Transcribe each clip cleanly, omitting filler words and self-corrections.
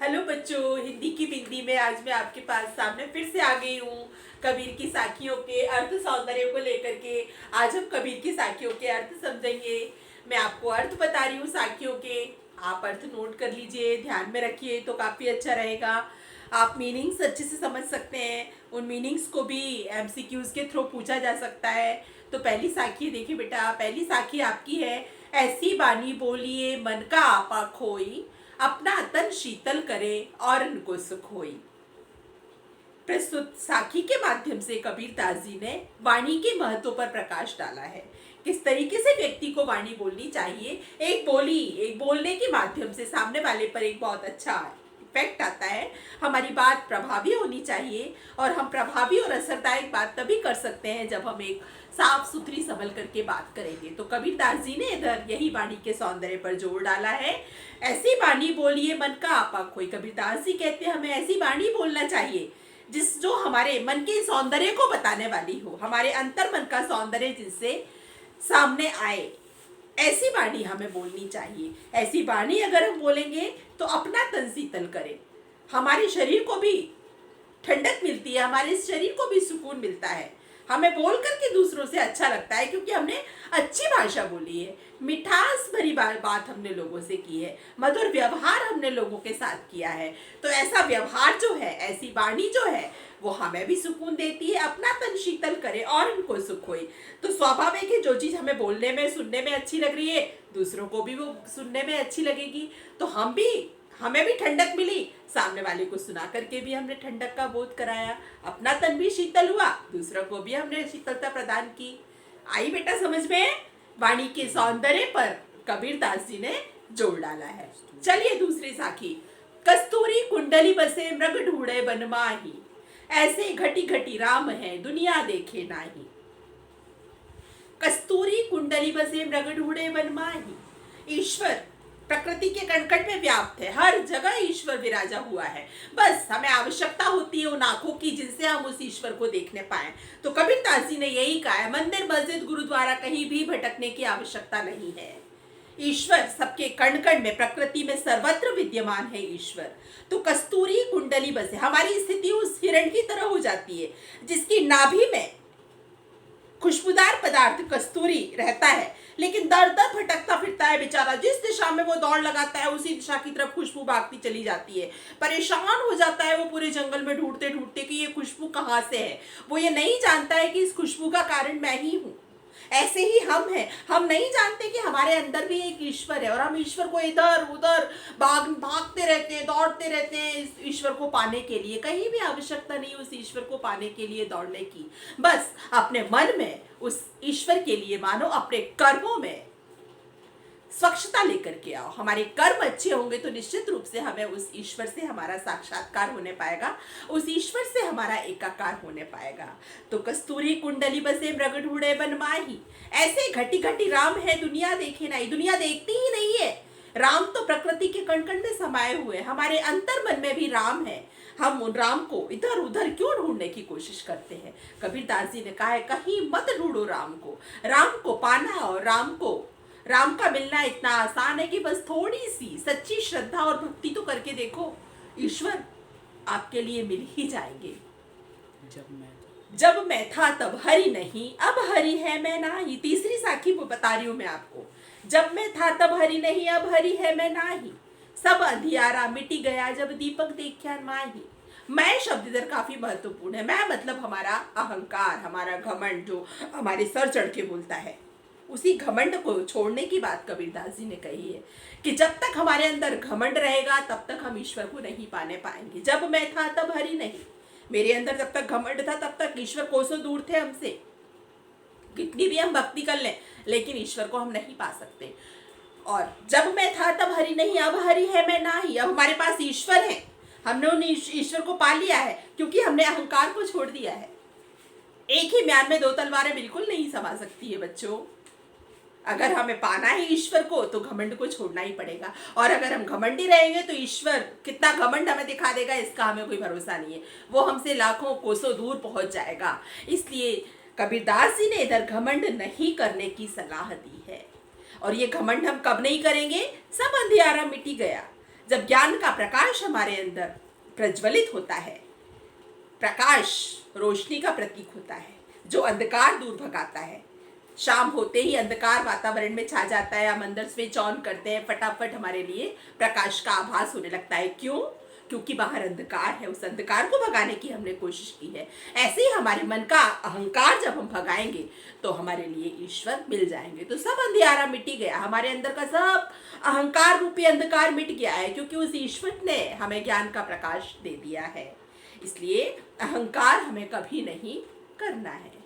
Hello बच्चों, हिंदी की बिंदी में आज मैं आपके पास सामने फिर से आ गई हूँ कबीर की साखियों के अर्थ सौंदर्य को लेकर के। आज हम कबीर की साखियों के अर्थ समझेंगे। मैं आपको अर्थ बता रही हूँ साखियों के, आप अर्थ नोट कर लीजिए, ध्यान में रखिए तो काफ़ी अच्छा रहेगा। आप मीनिंग्स अच्छे से समझ सकते हैं, उन मीनिंग्स को भी एमसीक्यूज के थ्रू पूछा जा सकता है। तो पहली साखी देखिए बेटा, पहली साखी आपकी है, ऐसी बानी बोलिए मन का आपा खोई, अपना तन शीतल करे और इनको सुख होई। प्रस्तुत साखी के माध्यम से कबीर दास जी ने वाणी के महत्व पर प्रकाश डाला है। किस तरीके से व्यक्ति को वाणी बोलनी चाहिए, एक बोलने के माध्यम से सामने वाले पर एक बहुत अच्छा इफेक्ट आता है। हमारी बात प्रभावी होनी चाहिए और हम प्रभावी और असरदायक बात तभी कर सकते हैं जब हम एक साफ सुथरी संभल करके बात करेंगे। तो कबीर दास जी ने इधर यही वाणी के सौंदर्य पर जोर डाला है। ऐसी वाणी बोलिए मन का आपा खोई। कबीर दास जी कहते हैं हमें ऐसी वाणी बोलना चाहिए जो हमारे मन के सौंदर्य को बताने वाली हो, हमारे अंतर मन का सौंदर्य जिससे सामने आए, ऐसी वाणी हमें बोलनी चाहिए। ऐसी वाणी अगर हम बोलेंगे तो अपना तन शीतल करें, हमारे शरीर को भी ठंडक मिलती है, हमारे शरीर को भी सुकून मिलता है। हमें बोल करके दूसरों से अच्छा लगता है क्योंकि हमने अच्छी भाषा बोली है, मिठास भरी बात हमने लोगों से की है, मधुर व्यवहार हमने लोगों के साथ किया है। तो ऐसा व्यवहार जो है, ऐसी वाणी जो है, वो हमें भी सुकून देती है, अपना तन शीतल करे और उनको सुख होए। तो स्वाभाविक है जो चीज़ हमें बोलने में सुनने में अच्छी लग रही है, दूसरों को भी वो सुनने में अच्छी लगेगी। तो हमें भी ठंडक मिली, सामने वाले को सुना करके भी हमने ठंडक का बोध कराया, अपना तन भी शीतल हुआ, दूसरों को भी हमने शीतलता प्रदान की। आई बेटा समझ में? वाणी के सौंदर्य पर कबीर दास जी ने जोर डाला है। चलिए दूसरी साखी। कस्तूरी कुंडली बसे मृग ढूंढे बन माही, ऐसे घटी घटी राम है दुनिया देखे नाही। कस्तूरी कुंडली बसे मृग ढूंढे बन माही। ईश्वर प्रकृति के कणकण में व्याप्त है, हर जगह ईश्वर विराजा हुआ है। बस हमें आवश्यकता होती है उन आंखों की जिनसे हम उस ईश्वर को देखने पाए। तो कबीर दास जी ने यही कहा है, मंदिर मस्जिद गुरुद्वारा कहीं भी भटकने की आवश्यकता नहीं है। ईश्वर सबके कण कण में, प्रकृति में सर्वत्र विद्यमान है ईश्वर। तो कस्तूरी कुंडली बसे, हमारी स्थिति उस हिरण की तरह हो जाती है जिसकी नाभि में खुशबूदार पदार्थ कस्तूरी रहता है, लेकिन दर दर भटकता फिरता है बेचारा। जिस दिशा में वो दौड़ लगाता है उसी दिशा की तरफ खुशबू भागती चली जाती है। परेशान हो जाता है वो पूरे जंगल में ढूंढते ढूंढते कि ये खुशबू कहाँ से है। वो ये नहीं जानता है कि इस खुशबू का कारण मैं ही हूँ। ऐसे ही हम हैं, हम नहीं जानते कि हमारे अंदर भी एक ईश्वर है और हम ईश्वर को इधर उधर भागते रहते हैं, दौड़ते रहते हैं इस ईश्वर को पाने के लिए। कहीं भी आवश्यकता नहीं उस ईश्वर को पाने के लिए दौड़ने की। बस अपने मन में उस ईश्वर के लिए मानो, अपने कर्मों में स्वच्छता लेकर के आओ। हमारे कर्म अच्छे होंगे तो निश्चित रूप से हमें उस ईश्वर से हमारा साक्षात्कार होने पाएगा, उस ईश्वर से हमारा एकाकार होने पाएगा। तो कस्तूरी कुंडली बसे मृग ढूंढे बन माही, ऐसे घटी घटी राम है दुनिया देखे नहीं। दुनिया देखती ही नहीं है, राम तो प्रकृति के कण कण में समाये हुए, हमारे अंतर मन में भी राम है। हम उन राम को इधर उधर क्यों ढूंढने की कोशिश करते हैं? कबीर दास जी ने कहा है, कहीं मत ढूंढो राम को। राम को पाना और राम का मिलना इतना आसान है कि बस थोड़ी सी सच्ची श्रद्धा और भक्ति तो करके देखो, ईश्वर आपके लिए मिल ही जाएंगे। जब मैं था तब हरि नहीं, अब हरि है मैं नाही। तीसरी साखी वो बता रही हूं मैं आपको। जब मैं था तब हरि नहीं, अब हरि है मैं नाही। सब अंधियारा मिटी गया जब दीपक देखा माही। मैं शब्द इधर काफी महत्वपूर्ण है। मैं मतलब हमारा अहंकार, हमारा घमंड जो हमारे सर चढ़ के बोलता है, उसी घमंड को छोड़ने की बात कबीर दास जी ने कही है कि जब तक हमारे अंदर घमंड रहेगा तब तक हम ईश्वर को नहीं पाने पाएंगे। जब मैं था तब हरि नहीं, मेरे अंदर जब तक घमंड था तब तक ईश्वर कोसों दूर थे हमसे। कितनी भी हम भक्ति कर लें लेकिन ईश्वर को हम नहीं पा सकते। और जब मैं था तब हरि नहीं, अब हरि है मैं नाही। अब हमारे पास ईश्वर है, हमने उन ईश्वर को पा लिया है क्योंकि हमने अहंकार को छोड़ दिया है। एक ही म्यान में दो तलवारें बिल्कुल नहीं समा सकती है बच्चों। अगर हमें पाना है ईश्वर को तो घमंड को छोड़ना ही पड़ेगा। और अगर हम घमंडी रहेंगे तो ईश्वर कितना घमंड हमें दिखा देगा इसका हमें कोई भरोसा नहीं है। वो हमसे लाखों कोसों दूर पहुंच जाएगा। इसलिए कबीरदास जी ने इधर घमंड नहीं करने की सलाह दी है। और ये घमंड हम कब नहीं करेंगे? सब अंधियारा मिटी गया जब ज्ञान का प्रकाश हमारे अंदर प्रज्वलित होता है, प्रकाश रोशनी का प्रतीक होता है जो अंधकार दूर भगाता है। शाम होते ही अंधकार वातावरण में छा जाता है, हम अंदर स्विच ऑन करते हैं, फटाफट हमारे लिए प्रकाश का आभास होने लगता है। क्यों? क्योंकि बाहर अंधकार है, उस अंधकार को भगाने की हमने कोशिश की है। ऐसे ही हमारे मन का अहंकार जब हम भगाएंगे तो हमारे लिए ईश्वर मिल जाएंगे। तो सब अंधियारा मिट ही गया, हमारे अंदर का सब अहंकार रूपी अंधकार मिट गया है, क्योंकि उस ईश्वर ने हमें ज्ञान का प्रकाश दे दिया है। इसलिए अहंकार हमें कभी नहीं करना है।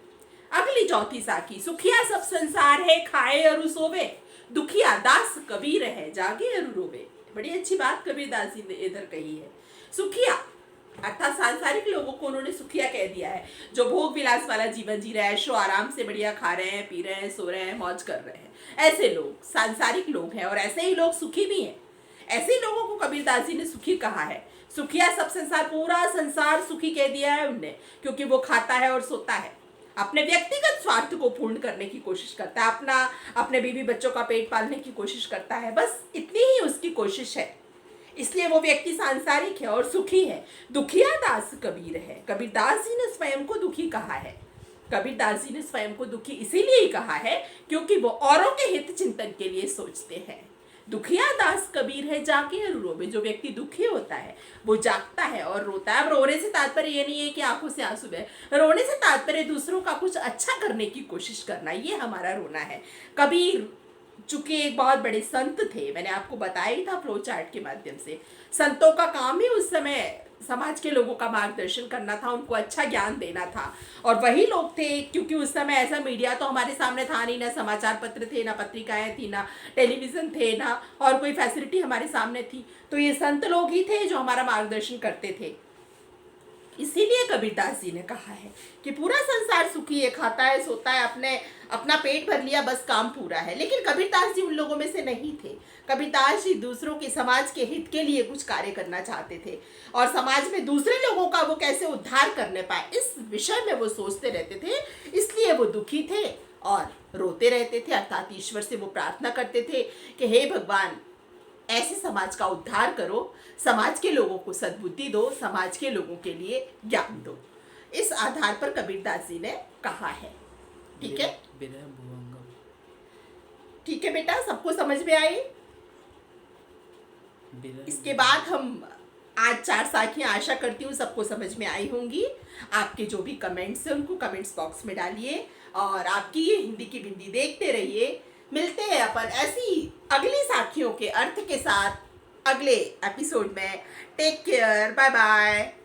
अगली चौथी साखी, सुखिया सब संसार है, खाए अरु सोवे, दुखिया दास कबीर है, जागे अरु रोवे। बड़ी अच्छी बात कबीरदास जी ने इधर कही है। सुखिया अर्थात सांसारिक लोगों को उन्होंने सुखिया कह दिया है, जो भोग विलास वाला जीवन जी रहे हैं, शो आराम से बढ़िया खा रहे हैं, पी रहे हैं, सो रहे हैं, मौज कर रहे हैं। ऐसे लोग सांसारिक लोग हैं और ऐसे ही लोग सुखी भी हैं। ऐसे लोगों को कबीरदास जी ने सुखी कहा है। सुखिया सब संसार, पूरा संसार सुखी कह दिया है उनने, क्योंकि वो खाता है और सोता है, अपने व्यक्तिगत स्वार्थ को पूर्ण करने की कोशिश करता है, अपने बीवी बच्चों का पेट पालने की कोशिश करता है, बस इतनी ही उसकी कोशिश है। इसलिए वो व्यक्ति सांसारिक है और सुखी है। दुखिया दास कबीर है। कबीरदास जी ने स्वयं को दुखी कहा है। कबीरदास जी ने स्वयं को दुखी इसीलिए ही कहा है क्योंकि वो औरों के हित चिंतन के लिए सोचते हैं। दुखिया दास कबीर है, जाके अरु रोवे। जो व्यक्ति दुखी होता है वो जागता है और रोता है। अब रोने से तात्पर्य ये नहीं है कि आंखों से आंसू बहे, रोने से तात्पर्य दूसरों का कुछ अच्छा करने की कोशिश करना, ये हमारा रोना है। कबीर चूंकि एक बहुत बड़े संत थे, मैंने आपको बताया ही था फ्लो चार्ट के माध्यम से। संतों का काम ही उस समय समाज के लोगों का मार्गदर्शन करना था, उनको अच्छा ज्ञान देना था। और वही लोग थे, क्योंकि उस समय ऐसा मीडिया तो हमारे सामने था नहीं, ना समाचार पत्र थे, ना पत्रिकाएं थी, ना टेलीविज़न थे, ना और कोई फैसिलिटी हमारे सामने थी। तो ये संत लोग ही थे जो हमारा मार्गदर्शन करते थे। इसीलिए कबीरदास जी ने कहा है कि पूरा संसार सुखी है, खाता है, सोता है, अपना पेट भर लिया, बस काम पूरा है। लेकिन कबीरदास जी उन लोगों में से नहीं थे। कबीरदास जी दूसरों के, समाज के हित के लिए कुछ कार्य करना चाहते थे और समाज में दूसरे लोगों का वो कैसे उद्धार करने पाए, इस विषय में वो सोचते रहते थे। इसलिए वो दुखी थे और रोते रहते थे, अर्थात ईश्वर से वो प्रार्थना करते थे कि हे भगवान, ऐसे समाज का उद्धार करो, समाज के लोगों को सद्बुद्धि दो, समाज के लोगों के लिए ज्ञान दो। इस आधार पर कबीरदास जी ने कहा है। ठीक है, ठीक है बेटा, सबको समझ में आई? इसके बाद हम आज 4 साखियां आशा करती हूँ सबको समझ में आई होंगी। आपके जो भी कमेंट्स हैं उनको कमेंट्स बॉक्स में डालिए और आपकी ये हिंदी की बिंदी देखते रहिए। मिलते हैं अपन ऐसी अगली साखियों के अर्थ के साथ अगले एपिसोड में। Take care, bye bye.